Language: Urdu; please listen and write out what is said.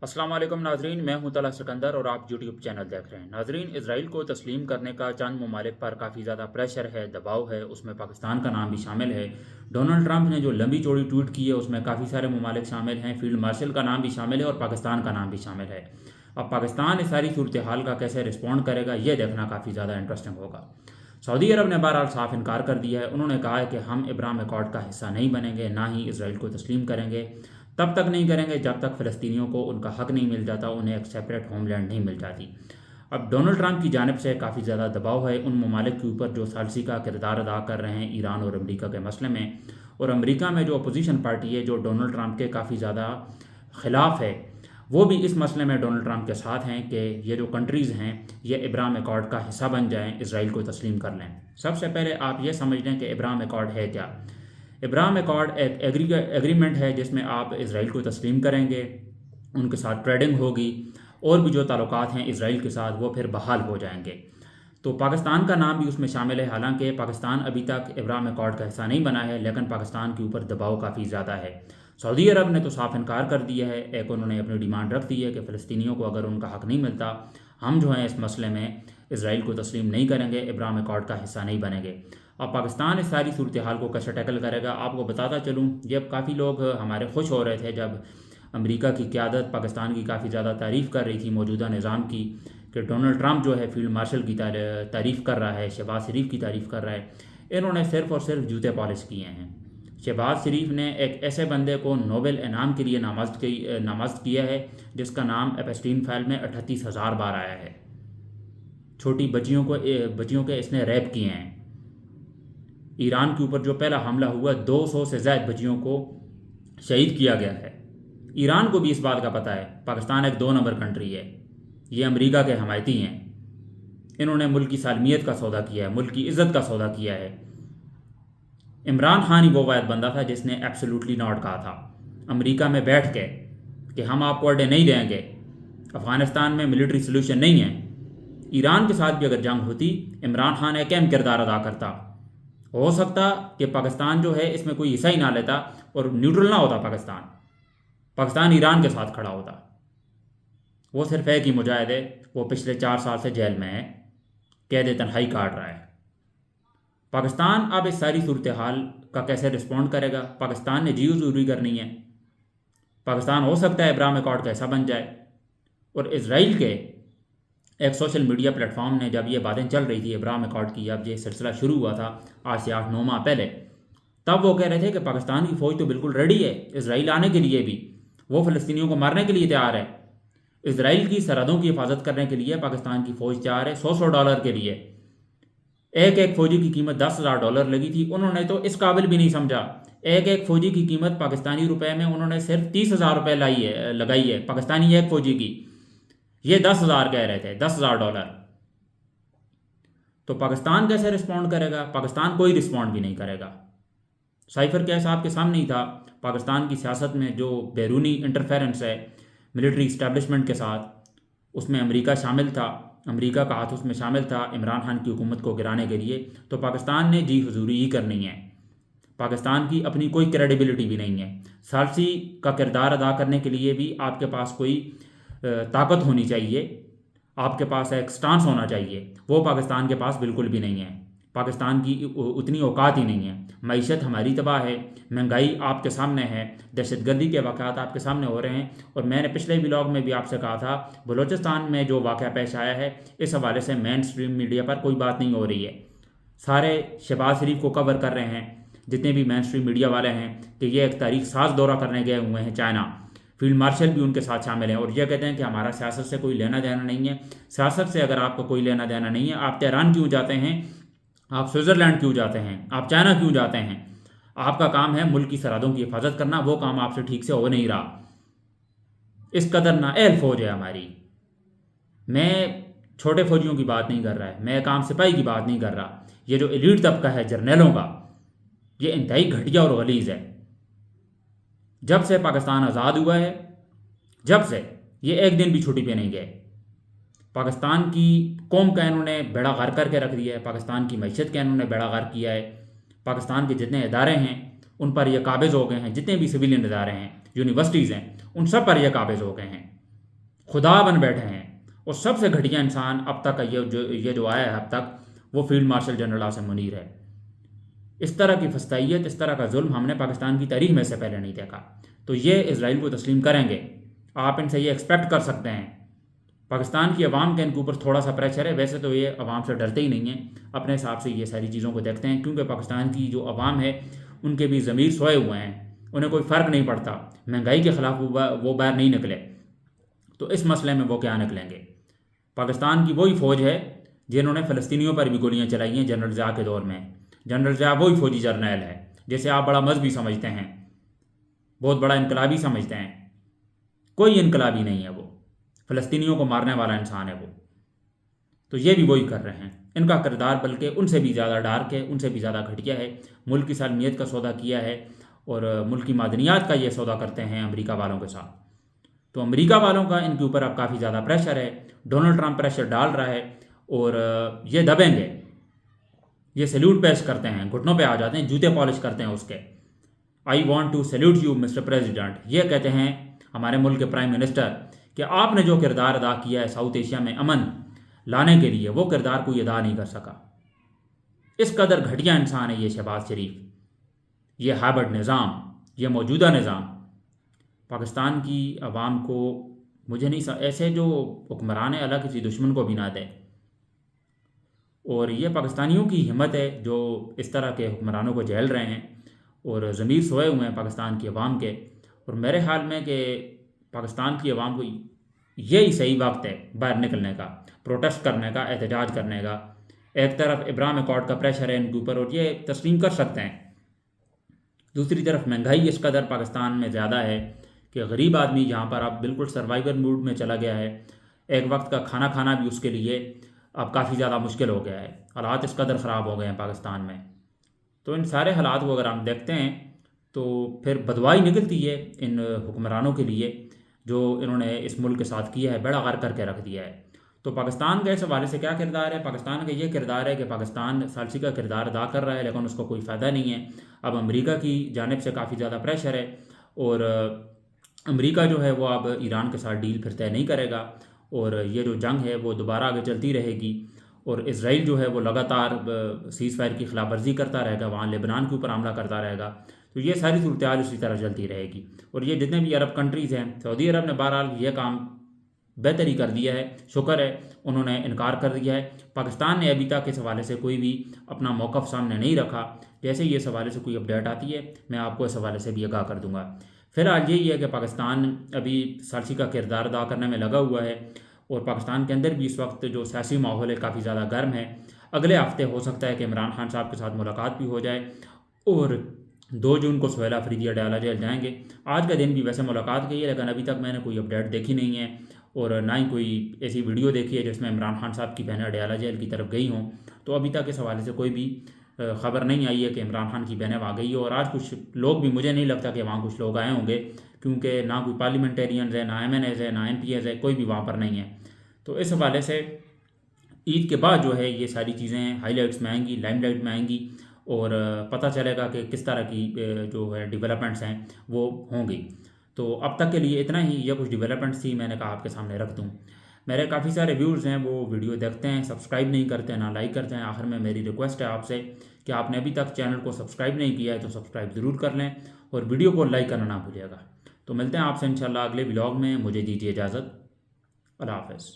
السلام علیکم ناظرین، میں ہوں طلحہ سکندر اور آپ یوٹیوب چینل دیکھ رہے ہیں۔ ناظرین، اسرائیل کو تسلیم کرنے کا چند ممالک پر کافی زیادہ پریشر ہے، دباؤ ہے، اس میں پاکستان کا نام بھی شامل ہے۔ ڈونلڈ ٹرمپ نے جو لمبی چوڑی ٹویٹ کی ہے اس میں کافی سارے ممالک شامل ہیں، فیلڈ مارشل کا نام بھی شامل ہے اور پاکستان کا نام بھی شامل ہے۔ اب پاکستان اس ساری صورتحال کا کیسے رسپونڈ کرے گا یہ دیکھنا کافی زیادہ انٹرسٹنگ ہوگا۔ سعودی عرب نے بہرحال صاف انکار کر دیا ہے، انہوں نے کہا ہے کہ ہم ابراہیم ایکارڈ کا حصہ نہیں بنیں گے، نہ ہی اسرائیل کو تسلیم کریں گے۔ تب تک نہیں کریں گے جب تک فلسطینیوں کو ان کا حق نہیں مل جاتا، انہیں ایک سیپریٹ ہوم لینڈ نہیں مل جاتی۔ اب ڈونلڈ ٹرمپ کی جانب سے کافی زیادہ دباؤ ہے ان ممالک کے اوپر جو ثالثی کا کردار ادا کر رہے ہیں ایران اور امریکہ کے مسئلے میں، اور امریکہ میں جو اپوزیشن پارٹی ہے جو ڈونلڈ ٹرمپ کے کافی زیادہ خلاف ہے، وہ بھی اس مسئلے میں ڈونلڈ ٹرمپ کے ساتھ ہیں کہ یہ جو کنٹریز ہیں یہ ابراہیم ایکارڈ کا حصہ بن جائیں، اسرائیل کو تسلیم کر لیں۔ سب سے پہلے آپ یہ سمجھ لیں کہ ابراہیم ایکارڈ ہے کیا۔ ابراہیم ایکارڈ ایک ایگریمنٹ ہے جس میں آپ اسرائیل کو تسلیم کریں گے، ان کے ساتھ ٹریڈنگ ہوگی، اور بھی جو تعلقات ہیں اسرائیل کے ساتھ وہ پھر بحال ہو جائیں گے۔ تو پاکستان کا نام بھی اس میں شامل ہے، حالانکہ پاکستان ابھی تک ابراہیم ایکارڈ کا حصہ نہیں بنا ہے، لیکن پاکستان کے اوپر دباؤ کافی زیادہ ہے۔ سعودی عرب نے تو صاف انکار کر دیا ہے، ایک انہوں نے اپنی ڈیمانڈ رکھ دی ہے کہ فلسطینیوں کو اگر ان کا حق نہیں ملتا، ہم جو ہیں اس مسئلے میں اسرائیل کو تسلیم نہیں کریں گے، ابراہیم ایکارڈ کا حصہ نہیں بنیں گے۔ اب پاکستان اس ساری صورتحال کو کیسے ٹیکل کرے گا، آپ کو بتاتا چلوں، جب کافی لوگ ہمارے خوش ہو رہے تھے جب امریکہ کی قیادت پاکستان کی کافی زیادہ تعریف کر رہی تھی موجودہ نظام کی، کہ ڈونلڈ ٹرمپ جو ہے فیلڈ مارشل کی تعریف کر رہا ہے، شہباز شریف کی تعریف کر رہا ہے، انہوں نے صرف اور صرف جوتے پالش کیے ہیں۔ شہباز شریف نے ایک ایسے بندے کو نوبل انعام کے لیے نامزد کیا ہے جس کا نام ایپسٹین فائل میں 38,000 بار آیا ہے۔ چھوٹی بچیوں کے اس نے ریپ کیے ہیں۔ ایران کے اوپر جو پہلا حملہ ہوا 200 سے زائد بچیوں کو شہید کیا گیا ہے۔ ایران کو بھی اس بات کا پتہ ہے پاکستان ایک 2 نمبر کنٹری ہے، یہ امریکہ کے حمایتی ہیں، انہوں نے ملک کی سالمیت کا سودا کیا ہے، ملک کی عزت کا سودا کیا ہے۔ عمران خان ہی وہ واحد بندہ تھا جس نے ایبسولوٹلی ناٹ کہا تھا امریکہ میں بیٹھ کے کہ ہم آپ کو اڈے نہیں دیں گے، افغانستان میں ملٹری سلوشن نہیں ہے۔ ایران کے ساتھ بھی اگر جنگ ہوتی عمران خان ایک اہم کردار ادا کرتا، ہو سکتا کہ پاکستان جو ہے اس میں کوئی حصہ ہی نہ لیتا اور نیوٹرل نہ ہوتا، پاکستان ایران کے ساتھ کھڑا ہوتا۔ وہ صرف ایک ہی مجاہد ہے، وہ پچھلے 4 سال سے جیل میں ہے، قید تنہائی کاٹ رہا ہے۔ پاکستان اب اس ساری صورتحال کا کیسے رسپونڈ کرے گا؟ پاکستان نے جی حضوری کرنی ہے، پاکستان ہو سکتا ہے ابراہیم ایکارڈ کا حصہ بن جائے۔ اور اسرائیل کے ایک سوشل میڈیا پلیٹ فارم نے جب یہ باتیں چل رہی تھی ابراہیم ایکارڈ کی، جب یہ سلسلہ شروع ہوا تھا آج سے 8-9 ماہ پہلے، تب وہ کہہ رہے تھے کہ پاکستان کی فوج تو بالکل ریڈی ہے اسرائیل آنے کے لیے بھی، وہ فلسطینیوں کو مارنے کے لیے تیار ہے، اسرائیل کی سرحدوں کی حفاظت کرنے کے لیے پاکستان کی فوج تیار ہے، $100 کے لیے۔ ایک فوجی کی قیمت $10,000 لگی تھی، انہوں نے تو اس قابل بھی نہیں سمجھا۔ ایک فوجی کی قیمت پاکستانی روپے میں انہوں نے صرف 30,000 روپے لگائی ہے پاکستانی ایک فوجی کی، یہ 10,000 کہہ رہے تھے، $10,000۔ تو پاکستان کیسے رسپونڈ کرے گا؟ پاکستان کوئی رسپونڈ بھی نہیں کرے گا۔ سائفر کیس آپ کے سامنے ہی تھا، پاکستان کی سیاست میں جو بیرونی انٹرفیرنس ہے ملٹری اسٹیبلشمنٹ کے ساتھ، اس میں امریکہ شامل تھا، امریکہ کا ہاتھ اس میں شامل تھا عمران خان کی حکومت کو گرانے کے لیے۔ تو پاکستان نے جی حضوری ہی کرنی ہے، پاکستان کی اپنی کوئی کریڈیبلٹی بھی نہیں ہے۔ ثالثی کا کردار ادا کرنے کے لیے بھی آپ کے پاس کوئی طاقت ہونی چاہیے، آپ کے پاس ایک سٹانس ہونا چاہیے، وہ پاکستان کے پاس بالکل بھی نہیں ہے۔ پاکستان کی اتنی اوقات ہی نہیں ہے، معیشت ہماری تباہ ہے، مہنگائی آپ کے سامنے ہے، دہشت گردی کے واقعات آپ کے سامنے ہو رہے ہیں۔ اور میں نے پچھلے ولاگ میں بھی آپ سے کہا تھا بلوچستان میں جو واقعہ پیش آیا ہے اس حوالے سے مین سٹریم میڈیا پر کوئی بات نہیں ہو رہی ہے، سارے شہباز شریف کو کور کر رہے ہیں جتنے بھی مین سٹریم میڈیا والے ہیں کہ یہ ایک تاریخ ساز دورہ کرنے گئے ہوئے ہیں چائنا، فیلڈ مارشل بھی ان کے ساتھ شامل ہیں، اور یہ کہتے ہیں کہ ہمارا سیاست سے کوئی لینا دینا نہیں ہے۔ سیاست سے اگر آپ کو کوئی لینا دینا نہیں ہے، آپ تہران کیوں جاتے ہیں؟ آپ سوئٹزرلینڈ کیوں جاتے ہیں؟ آپ چائنا کیوں جاتے ہیں؟ آپ کا کام ہے ملک کی سرحدوں کی حفاظت کرنا، وہ کام آپ سے ٹھیک سے ہو نہیں رہا۔ اس قدر نااہل فوج ہے ہماری۔ میں چھوٹے فوجیوں کی بات نہیں کر رہا ہے، میں ایک عام سپاہی کی بات نہیں کر رہا، یہ جو ایلیٹ طبقہ ہے جرنیلوں کا، یہ انتہائی گھٹیا اور غلیظ ہے۔ جب سے پاکستان آزاد ہوا ہے، جب سے یہ ایک دن بھی چھٹی پہ نہیں گئے، پاکستان کی قوم کا انہوں نے بیڑا غرق کر کے رکھ دیا ہے، پاکستان کی معیشت کا انہوں نے بیڑا غرق کیا ہے، پاکستان کے جتنے ادارے ہیں ان پر یہ قابض ہو گئے ہیں، جتنے بھی سویلین ادارے ہیں، یونیورسٹیز ہیں، ان سب پر یہ قابض ہو گئے ہیں۔ خدا بن بیٹھے ہیں، اور سب سے گھٹیا انسان اب تک کا یہ جو آیا ہے اب تک، وہ field marshal general Asim Munir ہے۔ اس طرح کی فستائیت، اس طرح کا ظلم ہم نے پاکستان کی تاریخ میں سے پہلے نہیں دیکھا۔ تو یہ اسرائیل کو تسلیم کریں گے، آپ ان سے یہ ایکسپیکٹ کر سکتے ہیں۔ پاکستان کی عوام کا ان کے اوپر تھوڑا سا پریشر ہے، ویسے تو یہ عوام سے ڈرتے ہی نہیں ہیں، اپنے حساب سے یہ ساری چیزوں کو دیکھتے ہیں، کیونکہ پاکستان کی جو عوام ہے ان کے بھی ضمیر سوئے ہوئے ہیں، انہیں کوئی فرق نہیں پڑتا، مہنگائی کے خلاف وہ باہر نہیں نکلے، تو اس مسئلے میں وہ کیا نکلیں گے؟ پاکستان کی وہی فوج ہے جنہوں نے فلسطینیوں پر بھی گولیاں چلائی ہیں جنرل ضیاء کے دور میں۔ جنرل ضیاء وہی فوجی جرنیل ہے جسے آپ بڑا مذہبی سمجھتے ہیں، بہت بڑا انقلابی سمجھتے ہیں، کوئی انقلابی نہیں ہے وہ، فلسطینیوں کو مارنے والا انسان ہے وہ۔ تو یہ بھی وہی کر رہے ہیں، ان کا کردار بلکہ ان سے بھی زیادہ ڈارک ہے، ان سے بھی زیادہ گھٹیا ہے۔ ملک کی سالمیت کا سودا کیا ہے، اور ملک کی معدنیات کا یہ سودا کرتے ہیں امریکہ والوں کے ساتھ۔ تو امریکہ والوں کا ان کے اوپر اب کافی زیادہ پریشر ہے، ڈونلڈ ٹرمپ پریشر ڈال رہا ہے، اور یہ دبیں گے، یہ سیلیوٹ پیش کرتے ہیں، گھٹنوں پہ آ جاتے ہیں، جوتے پالش کرتے ہیں اس کے۔ I want to salute you Mr President, یہ کہتے ہیں ہمارے ملک کے پرائم منسٹر کہ آپ نے جو کردار ادا کیا ہے ساؤتھ ایشیا میں امن لانے کے لیے، وہ کردار کوئی ادا نہیں کر سکا۔ اس قدر گھٹیا انسان ہے یہ شہباز شریف، یہ ہائبرڈ نظام، یہ موجودہ نظام پاکستان کی عوام کو، مجھے نہیں ایسے جو حکمران اللہ کسی دشمن کو بھی نہ دے۔ اور یہ پاکستانیوں کی ہمت ہے جو اس طرح کے حکمرانوں کو جھیل رہے ہیں، اور ضمیر سوئے ہوئے ہیں پاکستان کی عوام کے۔ اور میرے خیال میں کہ پاکستان کی عوام کو یہی صحیح وقت ہے باہر نکلنے کا، پروٹیسٹ کرنے کا، احتجاج کرنے کا۔ ایک طرف ابراہیم اکارڈ کا پریشر ہے ان کے اوپر، اور یہ تسلیم کر سکتے ہیں، دوسری طرف مہنگائی اس قدر پاکستان میں زیادہ ہے کہ غریب آدمی جہاں پر اب بالکل سروائیور موڈ میں چلا گیا ہے، ایک وقت کا کھانا کھانا بھی اس کے لیے اب کافی زیادہ مشکل ہو گیا ہے، حالات اس قدر خراب ہو گئے ہیں پاکستان میں۔ تو ان سارے حالات کو اگر ہم دیکھتے ہیں تو پھر بدوائی نکلتی ہے ان حکمرانوں کے لیے جو انہوں نے اس ملک کے ساتھ کیا ہے، بیڑا غرق کر کے رکھ دیا ہے۔ تو پاکستان کا اس حوالے سے کیا کردار ہے؟ پاکستان کا یہ کردار ہے کہ پاکستان ثالثی کا کردار ادا کر رہا ہے، لیکن اس کو کوئی فائدہ نہیں ہے۔ اب امریکہ کی جانب سے کافی زیادہ پریشر ہے، اور امریکہ جو ہے وہ اب ایران کے ساتھ ڈیل پھر طے نہیں کرے گا، اور یہ جو جنگ ہے وہ دوبارہ آگے چلتی رہے گی، اور اسرائیل جو ہے وہ لگاتار سیز فائر کی خلاف ورزی کرتا رہے گا، وہاں لبنان کے اوپر حملہ کرتا رہے گا۔ تو یہ ساری صورتحال اسی طرح چلتی رہے گی، اور یہ جتنے بھی عرب کنٹریز ہیں، سعودی عرب نے بہرحال یہ کام بہتری کر دیا ہے، شکر ہے، انہوں نے انکار کر دیا ہے۔ پاکستان نے ابھی تک اس حوالے سے کوئی بھی اپنا موقف سامنے نہیں رکھا، جیسے ہی اس حوالے سے کوئی اپڈیٹ آتی ہے میں آپ کو اس حوالے سے بھی آگاہ کر دوں گا۔ فی الحال یہی ہے کہ پاکستان ابھی ثالثی کا کردار ادا کرنے میں لگا ہوا ہے، اور پاکستان کے اندر بھی اس وقت جو سیاسی ماحول ہے کافی زیادہ گرم ہے۔ اگلے ہفتے ہو سکتا ہے کہ عمران خان صاحب کے ساتھ ملاقات بھی ہو جائے، اور 2 جون کو سہیل آفریدی اڈیالہ جیل جائیں گے۔ آج کا دن بھی ویسے ملاقات کی ہے، لیکن ابھی تک میں نے کوئی اپڈیٹ دیکھی نہیں ہے، اور نہ ہی کوئی ایسی ویڈیو دیکھی ہے جس میں عمران خان صاحب کی بہنیں اڈیالہ جیل کی طرف گئی ہوں۔ تو ابھی تک اس حوالے سے کوئی بھی خبر نہیں آئی ہے کہ عمران خان کی بہنیں وہاں گئی ہو، اور آج کچھ لوگ بھی، مجھے نہیں لگتا کہ وہاں کچھ لوگ آئے ہوں گے، کیونکہ نہ کوئی پارلیمنٹیرینز ہے، نہ MNAs ہے، نہ MPs ہے، کوئی بھی وہاں پر نہیں ہے۔ تو اس حوالے سے عید کے بعد جو ہے یہ ساری چیزیں ہائی لائٹس میں آئیں گی، لائم لائٹ میں آئیں گی، اور پتہ چلے گا کہ کس طرح کی جو ہے ڈیولپمنٹس ہیں وہ ہوں گی۔ تو اب تک کے لیے اتنا ہی، یہ کچھ ڈیولپمنٹس تھی میں نے کہا آپ کے سامنے رکھ دوں۔ میرے کافی سارے ویورز ہیں وہ ویڈیو دیکھتے ہیں، سبسکرائب نہیں کرتے، نہ لائک کرتے ہیں۔ آخر میں میری ریکویسٹ ہے آپ سے کہ آپ نے ابھی تک چینل کو سبسکرائب نہیں کیا ہے تو سبسکرائب ضرور کر لیں، اور ویڈیو کو لائک کرنا نہ بھولیے گا۔ تو ملتے ہیں آپ سے انشاءاللہ اگلے ولاگ میں، مجھے دیجیے اجازت، اللہ حافظ۔